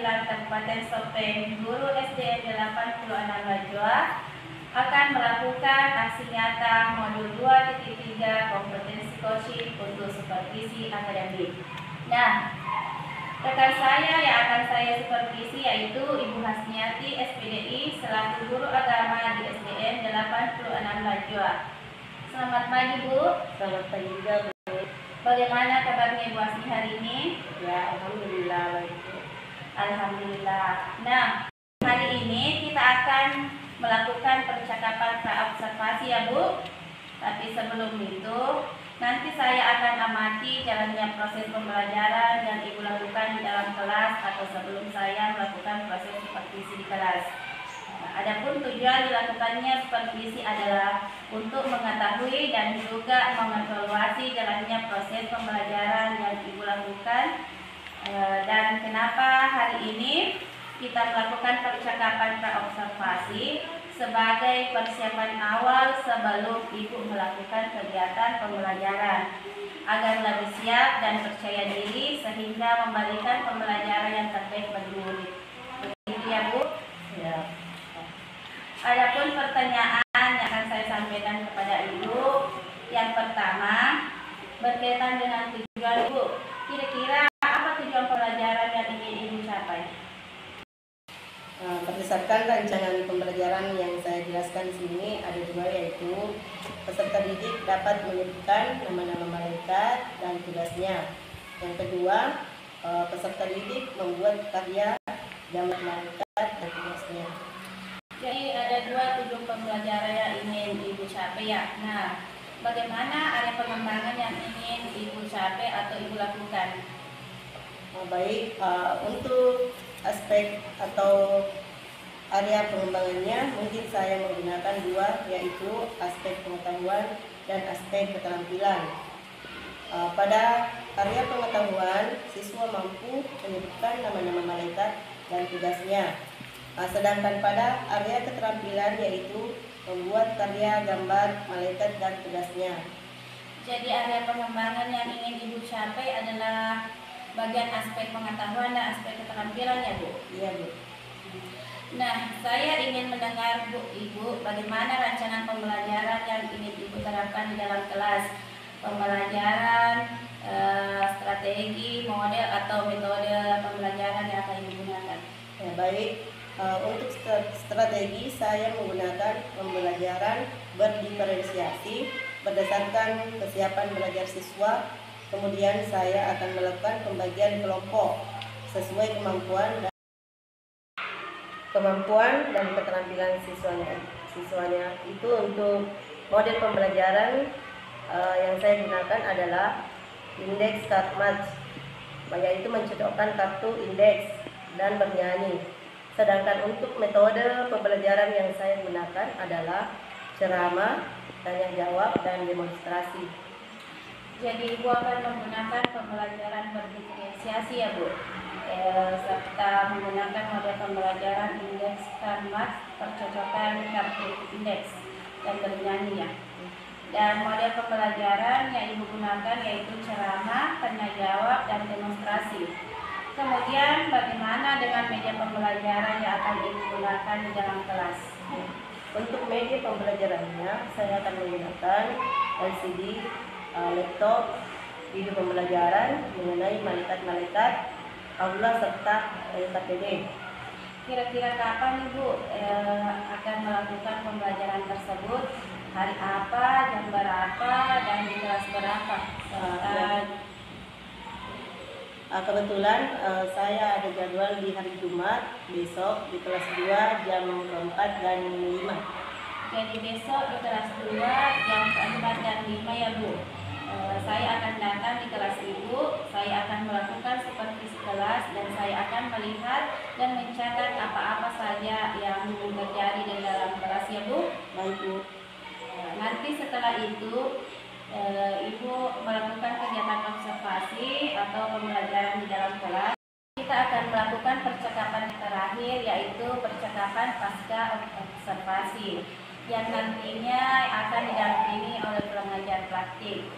Perwakilan Kabupaten Sopeng, guru SDN 86 Lajua akan melakukan aksi nyata modul 2.3 kompetensi coaching untuk supervisi akademik. Nah, rekan saya yang akan saya supervisi yaitu Ibu Hasniati SPDI selaku guru agama di SDN 86 Lajua. Selamat pagi Bu. Selamat pagi juga Bu. Bagaimana kabarnya Ibu Hasni hari ini? Ya, alhamdulillah baik. Alhamdulillah. Nah, hari ini kita akan melakukan percakapan praobservasi ya Bu. Tapi sebelum itu, nanti saya akan amati jalannya proses pembelajaran yang Ibu lakukan di dalam kelas atau sebelum saya melakukan proses supervisi di kelas. Adapun tujuan dilakukannya supervisi adalah untuk mengetahui dan juga mengevaluasi jalannya proses pembelajaran yang Ibu lakukan. Dan kenapa hari ini kita melakukan percakapan praobservasi sebagai persiapan awal sebelum Ibu melakukan kegiatan pembelajaran agar lebih siap dan percaya diri sehingga memberikan pembelajaran yang terbaik bagi murid. Begitu ya Bu? Ya. Adapun pertanyaan yang akan saya sampaikan kepada Ibu, yang pertama berkaitan dengan tujuan Ibu. Kira-kira apa tujuan pembelajaran yang ingin Ibu capai? Berdasarkan rancangan pembelajaran yang saya jelaskan di sini ada dua, yaitu peserta didik dapat menyebutkan nama-nama malaikat dan tugasnya. Yang kedua, peserta didik membuat karya gambar malaikat dan tugasnya. Jadi ada dua tujuan pembelajaran yang ingin Ibu capai ya. Nah, bagaimana area pengembangan yang ingin Ibu capai atau Ibu lakukan? Baik, untuk aspek atau area pengembangannya mungkin saya menggunakan dua, yaitu aspek pengetahuan dan aspek keterampilan. Pada area pengetahuan, siswa mampu menyebutkan nama-nama malaikat dan tugasnya. Sedangkan pada area keterampilan yaitu membuat karya gambar malaikat dan tugasnya. Jadi area pengembangan yang ingin Ibu capai adalah bagian aspek pengetahuan dan aspek keterampilan ya Bu? Iya Bu. Nah, saya ingin mendengar Ibu bagaimana rancangan pembelajaran yang ingin Ibu terapkan di dalam kelas. Pembelajaran, strategi, model atau metode pembelajaran yang akan Ibu gunakan. Ya, baik. Untuk strategi saya menggunakan pembelajaran berdiferensiasi berdasarkan kesiapan belajar siswa. Kemudian saya akan melakukan pembagian kelompok sesuai kemampuan dan keterampilan siswanya. Itu untuk model pembelajaran yang saya gunakan adalah indeks card match, yaitu mencocokkan kartu indeks dan bernyanyi. Sedangkan untuk metode pembelajaran yang saya gunakan adalah ceramah, tanya jawab, dan demonstrasi. Jadi Ibu akan menggunakan pembelajaran berdiferensiasi ya Bu, serta menggunakan model pembelajaran indeks karmat, percocokan kartu indeks dan bernyanyi ya. Dan model pembelajaran yang Ibu gunakan yaitu ceramah, tanya jawab, dan demonstrasi. Kemudian bagaimana dengan media pembelajaran yang akan Ibu gunakan di dalam kelas? Untuk media pembelajarannya saya akan menggunakan LCD, laptop, video pembelajaran mengenai malaikat-malaikat, aula serta LKPD. Kira-kira kapan Ibu akan melakukan pembelajaran tersebut? Hari apa, jam berapa, dan di kelas berapa? Kebetulan saya ada jadwal di hari Jumat besok di kelas 2 jam 4 dan 5. Jadi besok di kelas 2 jam 4 dan 5 ya Bu. Saya akan datang di kelas Ibu, saya akan melakukan supervisi kelas dan saya akan melihat dan mencatat apa-apa saja yang terjadi di dalam kelas ya Bu. Baik Bu. Nanti setelah itu Ibu melakukan kegiatan observasi atau pembelajaran di dalam kelas. Kita akan melakukan percakapan terakhir yaitu percakapan pasca observasi yang nantinya akan didampingi oleh pengajar praktik.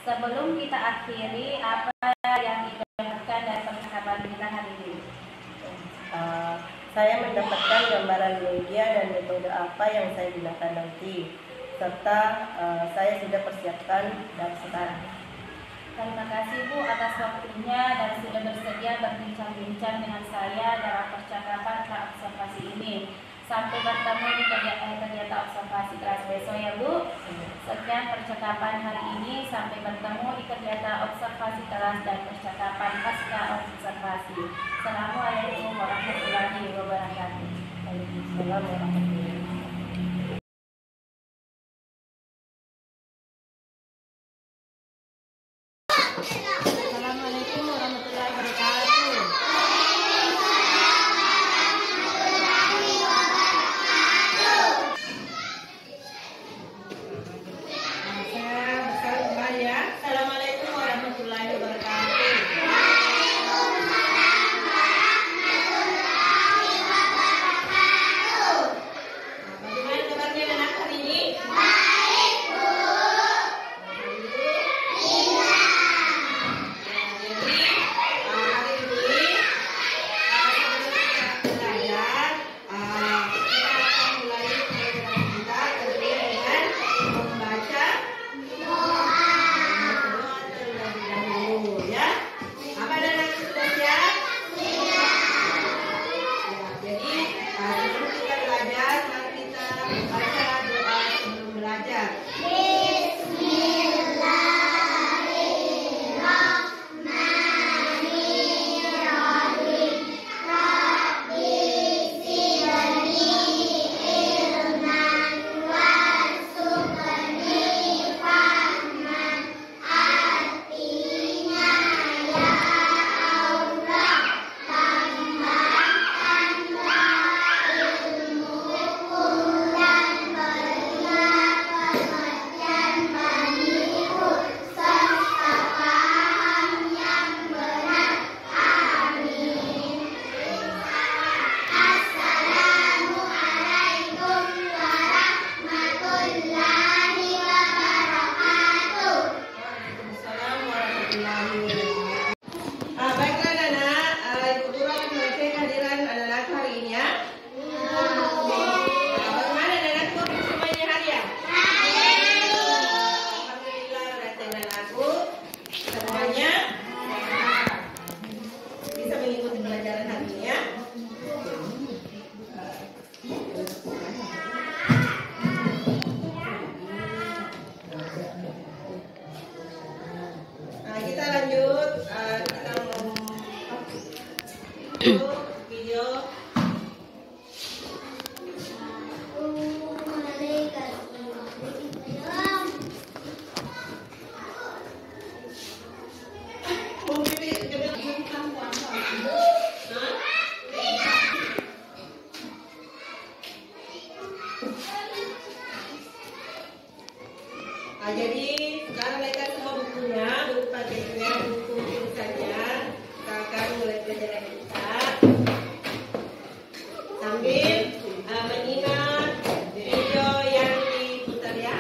Sebelum kita akhiri, apa yang didapatkan dari percakapan kita hari ini? Saya mendapatkan gambaran media dan metode apa yang saya gunakan nanti, serta saya sudah persiapkan dari sekarang. Terima kasih Bu atas waktunya dan sudah bersedia berbincang-bincang dengan saya dalam percakapan pra-observasi ini. Sampai bertemu di kegiatan observasi kelas besok ya Bu. Sekian percakapan hari ini. Sampai bertemu di kegiatan observasi kelas dan percakapan pasca observasi. Assalamualaikum warahmatullahi wabarakatuh. Waalaikumsalam warahmatullahi wabarakatuh. Assalamualaikum warahmatullahi wabarakatuh. Saya besar kembali ya. Assalamualaikum warahmatullahi wabarakatuh. Bagaimana kabarnya anak hari ini? Baik, Bu. Jadi hari ini sebelum kita belajar, kita akan mulai pelajaran kita tentunya dengan membaca doa terlebih dahulu ya. Apa anak sudah siap? Ya, jadi sebelum kita belajar, mari kita baca doa sebelum belajar. Waalaikumsalam warahmatullahi wabarakatuh. Baiklah anak, Ibu Guru akan membaca kehadiran anak-anak hari ini ya. Bagaimana anak-anakku semuanya hari ya? Alhamdulillah, berarti anak-anakku semuanya bisa mengikuti pelajaran hari ini ya. Kita lanjut, kita mau video. Jadi sekarang mereka semua bukunya, buku paketnya, buku tulisannya, kita akan mulai pelajaran kita sambil menyimak video yang diputar ya.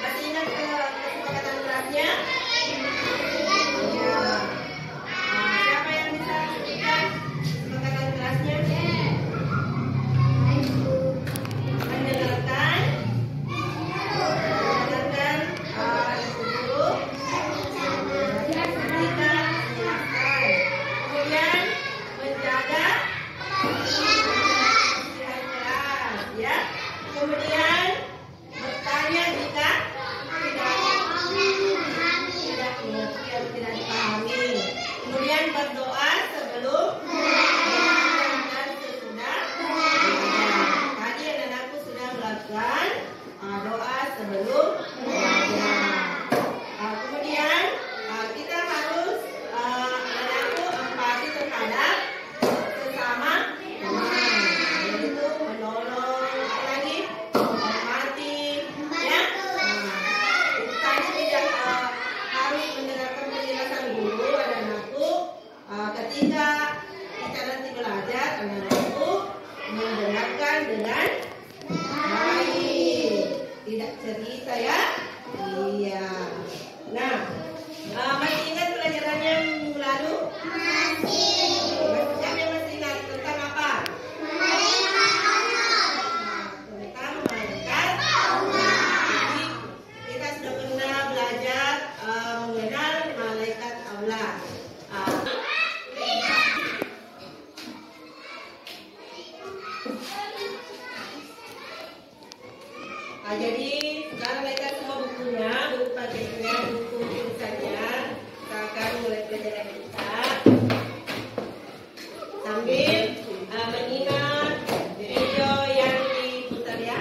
Masih ingat kesepakatan kelasnya? Ya. Siapa yang bisa sebutkan kesepakatan kelasnya? Mendengarkan, Ibu Guru, kita jelaskan. Kemudian menjaga kebersihan kelas, ya. Kemudian bertanya jika tidak mengerti atau tidak dipahami. Kemudian berdoa sebelum dan sesudah belajar. Tadi anak-anakku sudah melakukan doa sebelum belajar. Kemudian kita harus anak-anakku Jadi sekarang mereka semua bukunya, buku paketnya, buku tulisannya. Kita akan mulai pelajaran kita sambil mengingat video yang diputar ya.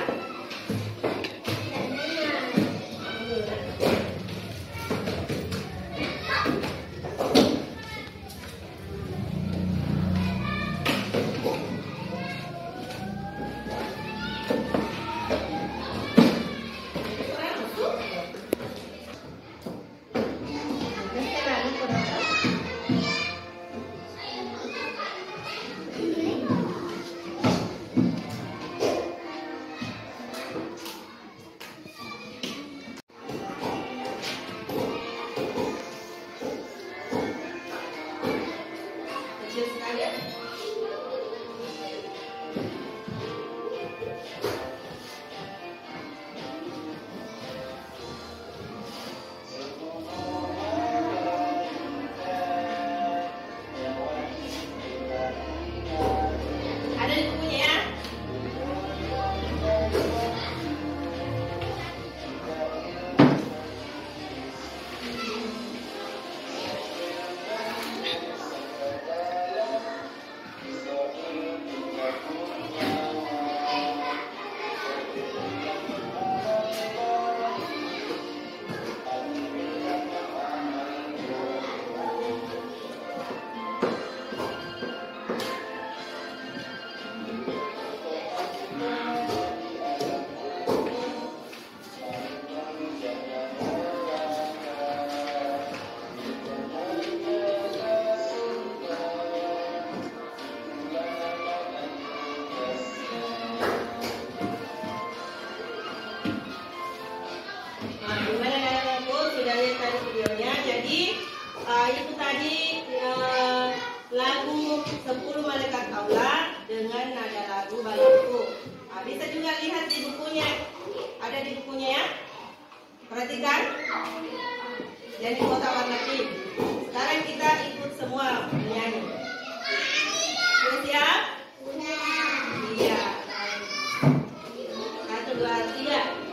Kecil sekali ya. Ada di bukunya ya. Gimana anak-anakku sudah lihat tadi videonya? Jadi itu tadi lagu 10 Malaikat Allah dengan nada lagu Bagiku. Bisa juga lihat di bukunya, ada di bukunya ya. Perhatikan, yang di kotak warna pink. Sekarang kita ikut semua menyanyi. Sudah siap? Iya. 1, 2, 3.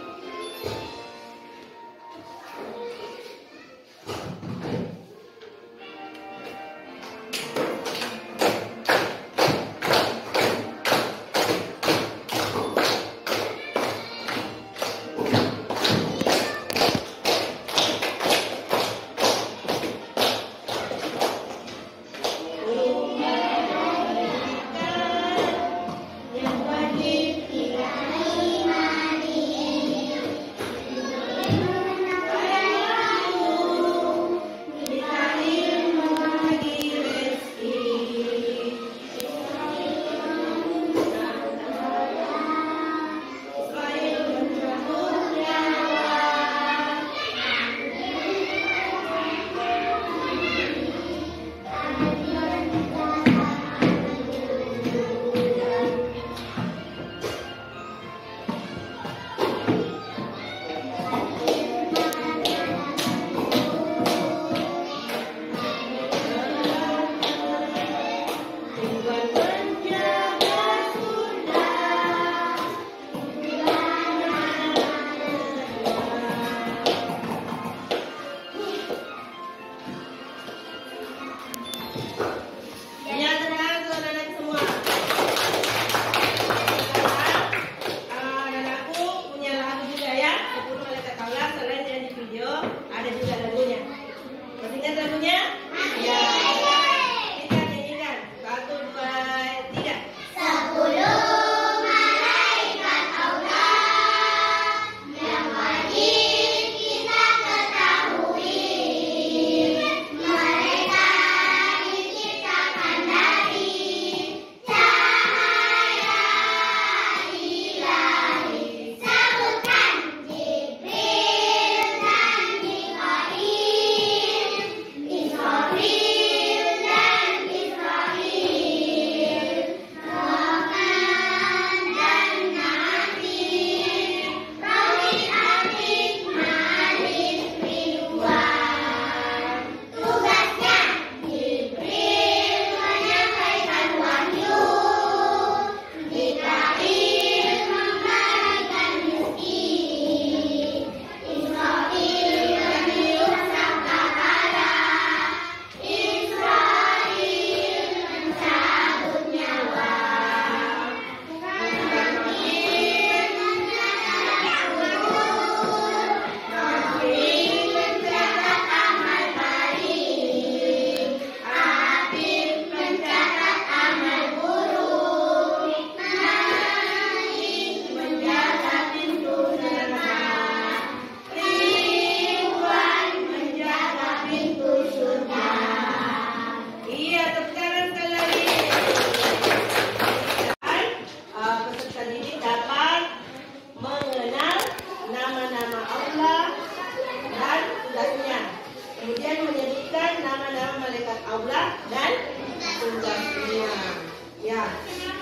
Ya.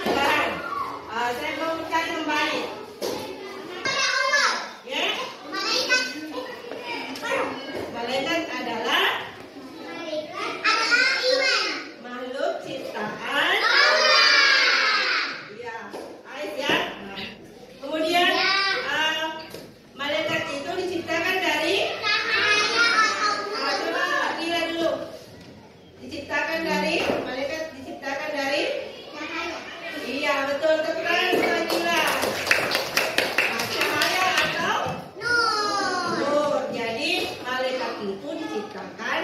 Sekarang saya mau cari kembali. Ya. Malaikat adalah makhluk ciptaan. Ya. Ais ya. Kemudian malaikat itu diciptakan dari coba kira dulu. Malaikat diciptakan dari iya betul, tepat Gila. Cahaya atau nur. Jadi malaikat itu diciptakan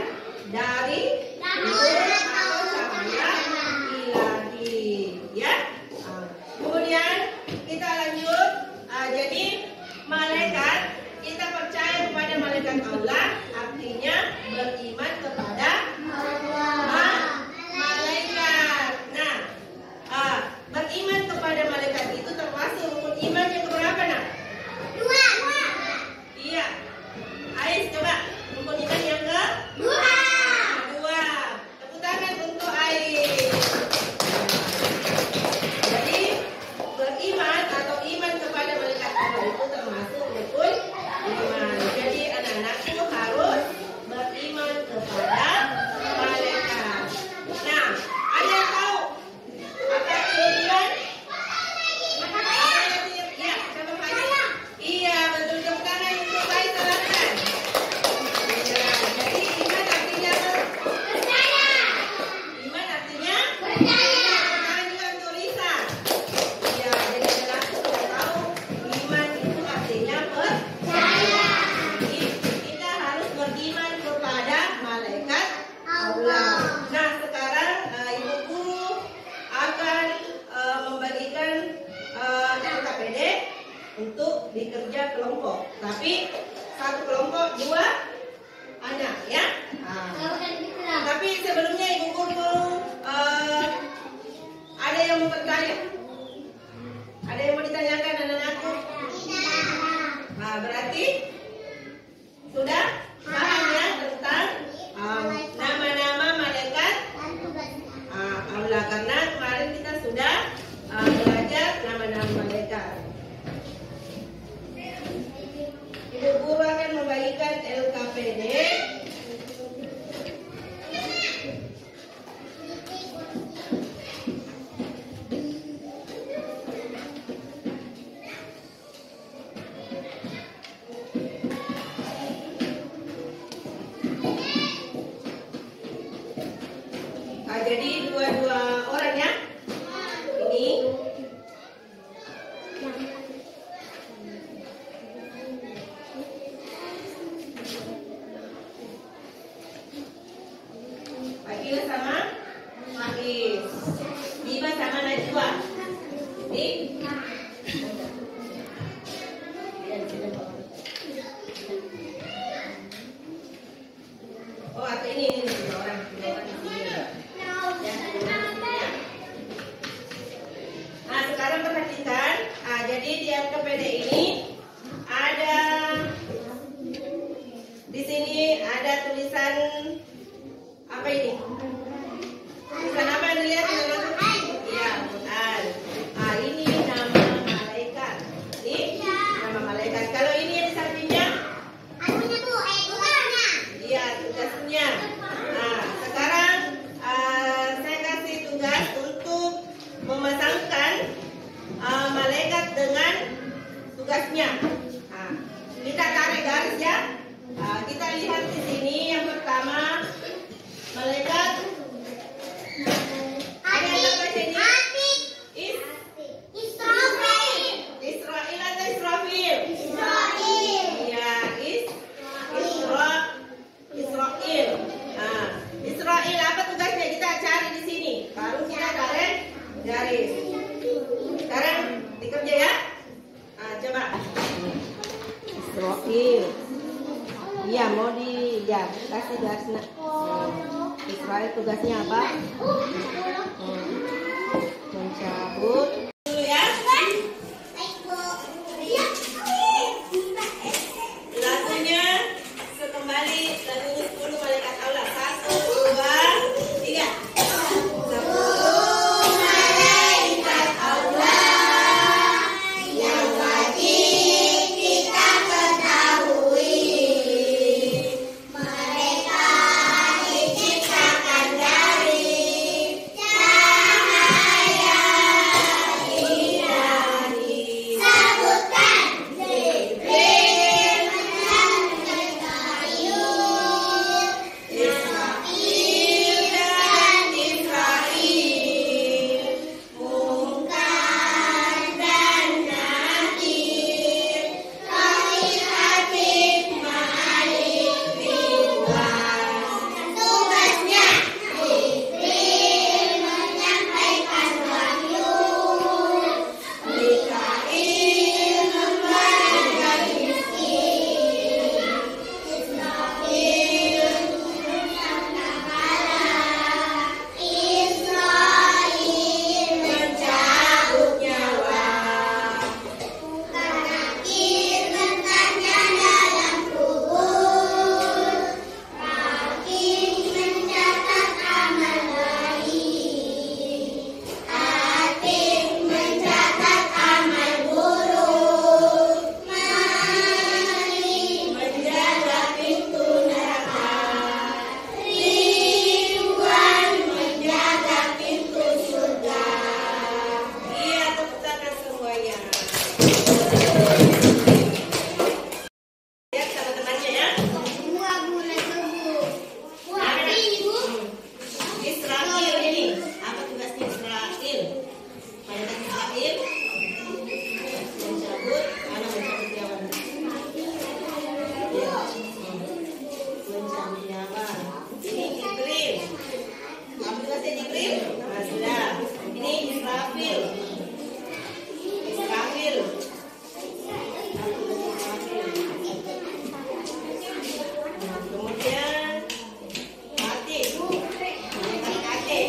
dari nur atau cahaya ilahi, ya. Kemudian kita lanjut. Jadi malaikat, kita percaya kepada malaikat Allah, artinya beriman kepada malaikat. Nah, beriman kepada malaikat itu termasuk rukun iman yang keberapa, nak? Iya. Ais, coba rukun iman yang kedua. Tepuk tangan untuk Ais. Jadi beriman atau iman kepada malaikat Allah itu termasuk rukun iman. Jadi anak-anakku harus beriman kepada malaikat. Nah, ada yang tahu apa itu iman? Iya, coba Pak. Iya, betul, tepuk tangan untuk Pak Salatan. Iya, jadi iman artinya apa? Iman artinya percaya. Tangan juga untuk Lisa. Iya, jadi anak-anakku sudah tahu iman itu artinya percaya. Jadi kita harus beriman kepada malaikat Allah. Nah, sekarang Ibu Guru akan membagikan LKPD untuk dikerja kelompok. Tapi satu kelompok 2 anak, ya. Tapi sebelumnya Ibu Guru ada yang mau bertanya? Ada yang mau ditanyakan anak-anakku? Nah, berarti sudah paham ya tentang nama-nama malaikat Allah, karena kemarin kita sudah belajar nama-nama malaikat. Ibu Guru akan membagikan LKPD. Jadi dua orang ya. Ini Akil sama Mahis. Bima sama Najwa. Ini oh, atau ini dua orang di sini. Nah, sekarang perhatikan. Jadi di LKPD ini ada di sini ada tulisan apa ini? Tulisan apa yang dilihat? Iya, Quran. Ini nama malaikat. Ini nama malaikat. Kalau ini yang di sampingnya? Iya, tugasnya. Nah, sekarang saya kasih tugas untuk memasangkan malaikat dengan tugasnya. Nah, kita tarik garis ya. Kita lihat di sini yang pertama malaikat. Ada yang baca ini? Israel atau Israfil? Ya, Israel. Nah, Israel apa tugasnya? Kita cari di sini. Baru kita tarik garis. Sekarang dikerja ya. Coba. Israel. Iya, mau kasih garis. Israel tugasnya apa? Mencabut. Dulu ya. Lagunya kembali lagu 10 malaikat Allah. 1, 2, 3. 10 malaikat Israfil. Israfil. Kemudian Atik. Atik.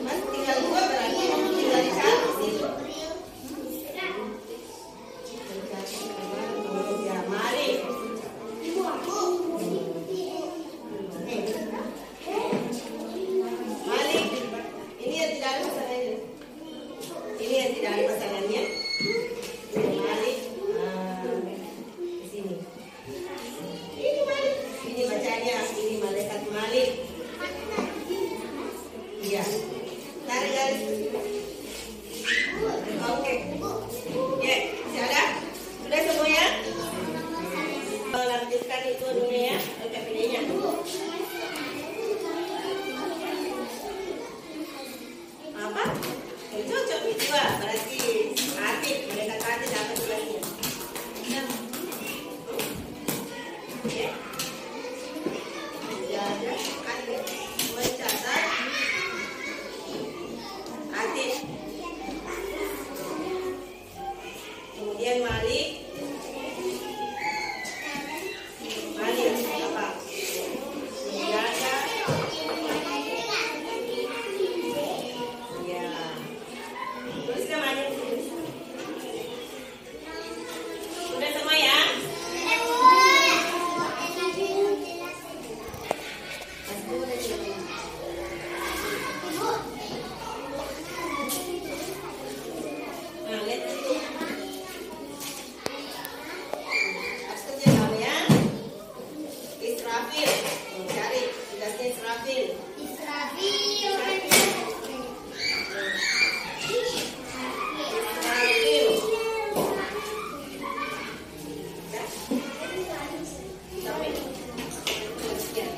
Mas tinggal 2 berarti tinggal satu sih. Ya, mari. Malik, ini yang tidak ada pasangannya. Ini yang tidak ada pasangannya. Malik, di sini. Ini Malik. Ini bacanya, ini malaikat Malik. Iya. Tarik garis. Oke. Ya, masih ada? Sudah semuanya? Lanjutkan itu dulu ya, LKPD-nya. Apa? Cocok itu berarti Atik, mereka tadi dapat tugasnya. Oke. Jaga Atik, mencatat Atik. Kemudian Malik. Malik apa? Menjaga. Ya. Tuliskan Malik. Sudah semua ya? Nah, lihat itu. Harus kerja kamu ya. Israfil. Cari tugasnya Israfil. Israfil. Ya. Sampai. Sekian.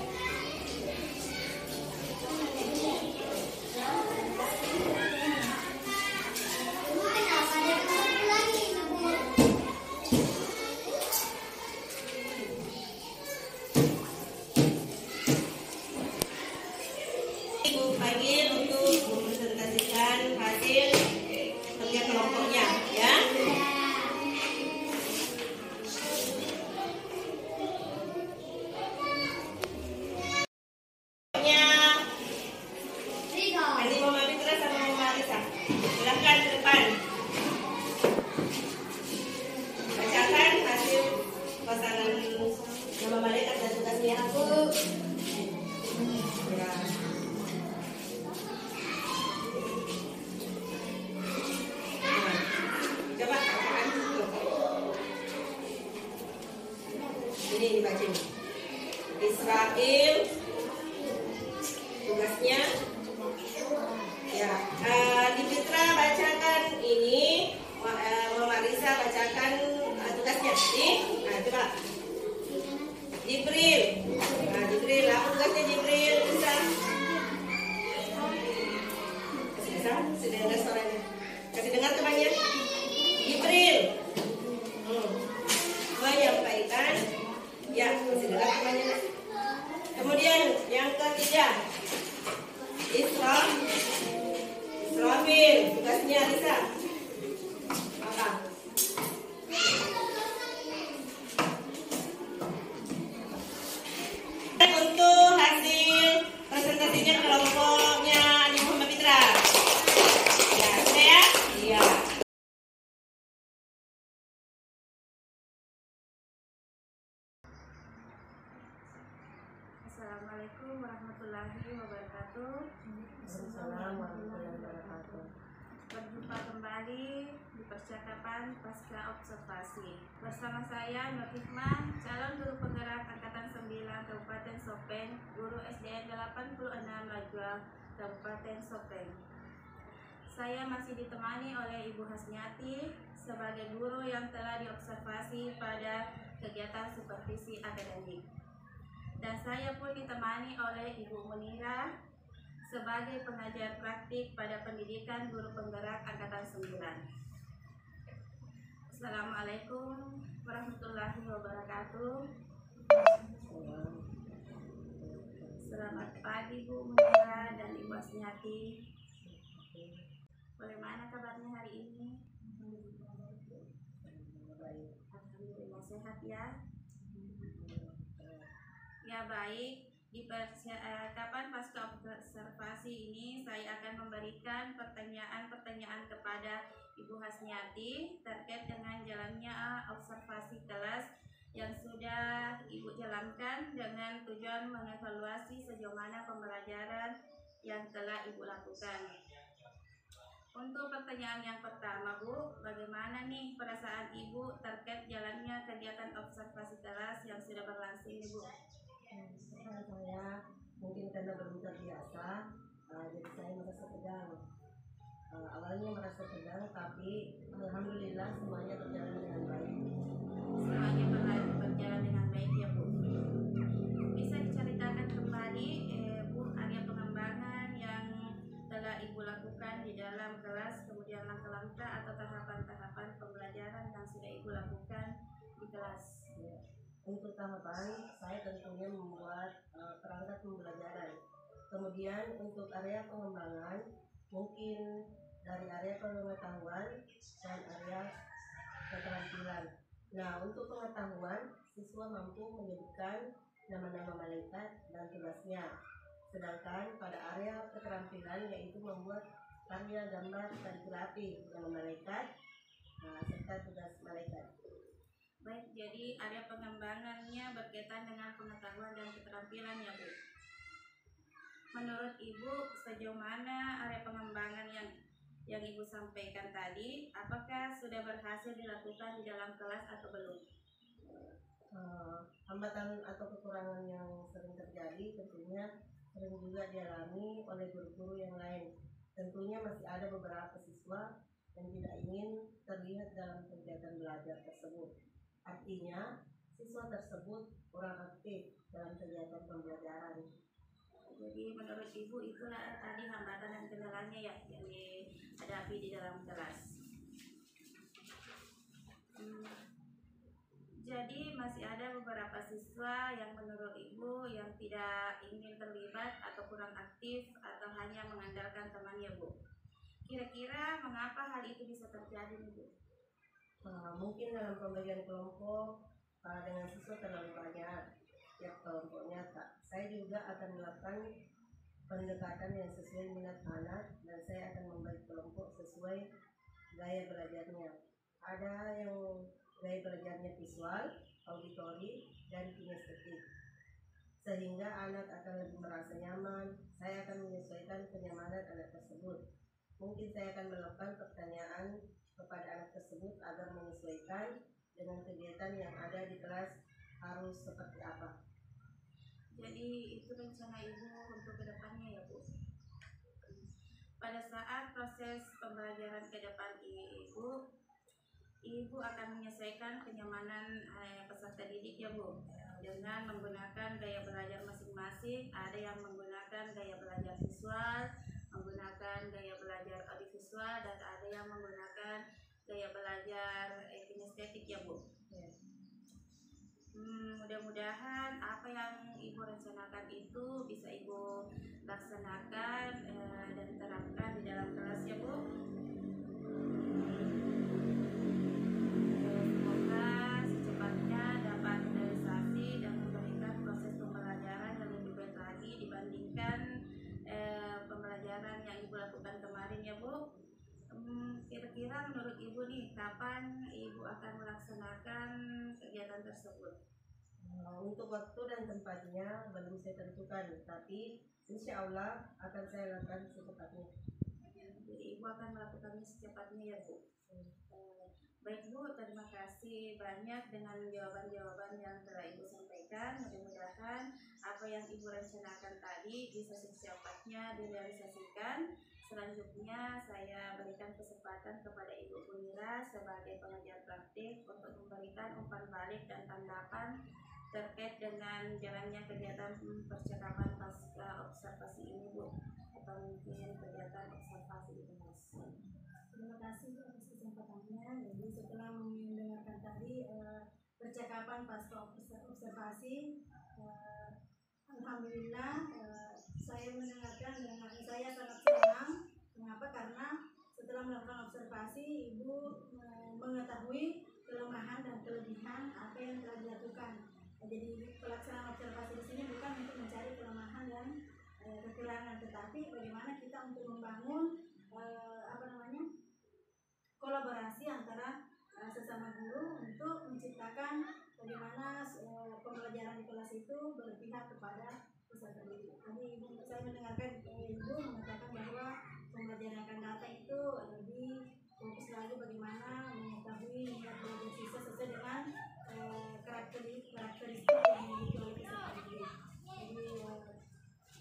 Ibu panggil untuk mempresentasikan hasil kerja kelompoknya, ya. Nanti Mama Fitra sama Mama Arisa. Silakan ke depan. Bacakan hasil pasangan nama malaikat dan tugasnya aku. Ya. Coba bacakan. Ini dibaca. Israel tugasnya. Ya, di Fitra bacakan ini, Mama Risa bacakan tugasnya. Nah, coba. Jibril. Nah, Jibril, apa tugasnya Jibril? Bisa? Kasih dengar suaranya. Kasih dengar temannya. Jibril. Menyampaikan. Ya, kasih dengar temannya. Kemudian yang ketiga. Israfil, tugasnya Risa. Apa? Untuk hasil presentasinya kelompoknya di Muhammad Fitra. Ya, sudah ya? Iya. Assalamualaikum warahmatullahi wabarakatuh. Assalamualaikum warahmatullahi wabarakatuh. Berjumpa kembali di percakapan pasca observasi bersama saya Nur Hikmah, calon guru penggerak angkatan 9 Kabupaten Sopeng, guru SDN 86 Lajwa Kabupaten Sopeng. Saya masih ditemani oleh Ibu Hasniati sebagai guru yang telah diobservasi pada kegiatan supervisi akademik. Dan saya pun ditemani oleh Ibu Munira sebagai pengajar praktik pada pendidikan guru penggerak angkatan 9. Assalamualaikum warahmatullahi wabarakatuh. Selamat pagi Bu Munira dan Ibu Asniati. Bagaimana kabarnya hari ini? Alhamdulillah sehat ya. Ya baik. Di percakapan pasca observasi ini saya akan memberikan pertanyaan-pertanyaan kepada Ibu Hasniati terkait dengan jalannya observasi kelas yang sudah Ibu jalankan dengan tujuan mengevaluasi sejauh mana pembelajaran yang telah Ibu lakukan. Untuk pertanyaan yang pertama Bu, bagaimana nih perasaan Ibu terkait jalannya kegiatan observasi kelas yang sudah berlangsung nih Bu? Saya mungkin karena belum terbiasa, jadi saya merasa tegang. Awalnya merasa tegang, tapi alhamdulillah semuanya berjalan dengan baik. Semuanya berjalan dengan baik ya Bu. Bisa diceritakan kembali Bu area pengembangan yang telah Ibu lakukan di dalam kelas, kemudian langkah-langkah atau tahapan-tahapan pembelajaran yang sudah Ibu lakukan di kelas. Ya. Untuk tahapan, saya tentunya membuat perangkat pembelajaran. Kemudian untuk area pengembangan, mungkin dari area pengetahuan dan area keterampilan. Nah, untuk pengetahuan, siswa mampu menyebutkan nama-nama malaikat dan tugasnya. Sedangkan pada area keterampilan yaitu membuat karya gambar kaligrafi nama malaikat serta tugas malaikat. Baik, jadi area pengembangannya berkaitan dengan pengetahuan dan keterampilan ya Bu. Menurut Ibu, sejauh mana area pengembangan yang Ibu sampaikan tadi, apakah sudah berhasil dilakukan di dalam kelas atau belum? Hambatan atau kekurangan yang sering terjadi tentunya sering juga dialami oleh guru-guru yang lain. Tentunya masih ada beberapa siswa yang tidak ingin terlihat dalam kegiatan belajar tersebut. Artinya, siswa tersebut kurang aktif dalam kegiatan pembelajaran. Jadi menurut Ibu itulah tadi hambatan dan kendalanya ya yang dihadapi di dalam kelas. Jadi masih ada beberapa siswa yang menurut Ibu yang tidak ingin terlibat atau kurang aktif atau hanya mengandalkan temannya Bu. Kira-kira mengapa hal itu bisa terjadi nih Bu? Mungkin dalam pembagian kelompok dengan siswa terlalu banyak tiap kelompoknya saya juga akan melakukan pendekatan yang sesuai minat anak dan saya akan membagi kelompok sesuai gaya belajarnya. Ada yang gaya belajarnya visual, auditori, dan kinestetik, sehingga anak akan lebih merasa nyaman. Saya akan menyesuaikan kenyamanan anak tersebut. Mungkin saya akan melakukan pertanyaan kepada anak tersebut agar menyesuaikan dengan kegiatan yang ada di kelas harus seperti apa. Jadi itu rencana Ibu untuk kedepannya ya Bu. Pada saat proses pembelajaran ke depan Ibu akan menyesuaikan kenyamanan peserta didik ya Bu, dengan menggunakan gaya belajar masing-masing. Ada yang menggunakan gaya belajar visual, menggunakan gaya belajar audiovisual, dan ada yang menggunakan gaya belajar kinestetik ya Bu. Mudah-mudahan apa yang Ibu rencanakan itu bisa Ibu laksanakan dan terapkan di dalam kelas ya Bu. Semoga secepatnya dapat realisasi dan memberikan proses pembelajaran yang lebih baik lagi dibandingkan pembelajaran yang Ibu lakukan kemarin ya Bu. Kira-kira menurut Ibu nih, kapan Ibu akan melaksanakan kegiatan tersebut? Untuk waktu dan tempatnya belum saya tentukan, tapi insya Allah akan saya lakukan secepatnya. Jadi Ibu akan melakukannya secepatnya ya Bu. Baik Bu, terima kasih banyak dengan jawaban-jawaban yang telah Ibu sampaikan. Mudah-mudahan apa yang Ibu rencanakan tadi bisa secepatnya direalisasikan. Selanjutnya saya berikan kesempatan kepada Ibu Munira sebagai pengajar praktik untuk memberikan umpan balik dan tanggapan terkait dengan jalannya kegiatan percakapan pasca observasi ini Bu, atau mungkin kegiatan observasi di kelas. Terima kasih atas kesempatannya. Jadi setelah mendengarkan tadi percakapan pasca observasi, alhamdulillah mengetahui kelemahan dan kelebihan apa yang telah dilakukan. Jadi pelaksanaan observasi di sini bukan untuk mencari kelemahan dan kekurangan, tetapi bagaimana kita untuk membangun kolaborasi antara sesama guru untuk menciptakan bagaimana pembelajaran di kelas itu berpihak kepada peserta didik. Tadi saya mendengarkan Ibu mengatakan bahwa pembelajaran akan data itu lebih fokus lagi bagaimana mengetahui minat belajar siswa sesuai dengan karakteristik yang dimiliki oleh peserta didik.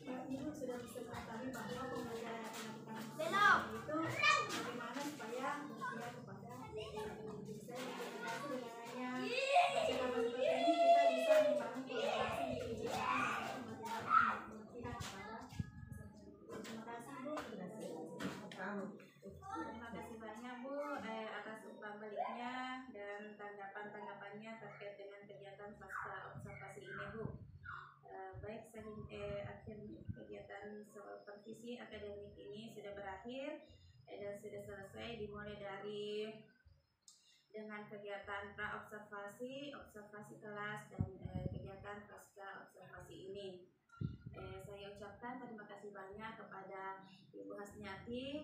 Jadi Ibu sudah bisa mengetahui bahwa pembelajaran yang akan dilakukan itu bagaimana supaya berpihak kepada saya berkata dengan adanya percakapan seperti ini kita bisa membangun kolaborasi di kebijakan pembelajaran yang berpihak kepada terima kasih Bu. Terima kasih banyak Bu atas umpan baliknya dan tanggapan-tanggapannya terkait dengan kegiatan pasca observasi ini Bu. Baik, akhir kegiatan supervisi akademik ini sudah berakhir dan sudah selesai, dimulai dari dengan kegiatan pra-observasi, observasi kelas, dan kegiatan pasca observasi ini. Saya ucapkan terima kasih banyak kepada Ibu Hasniati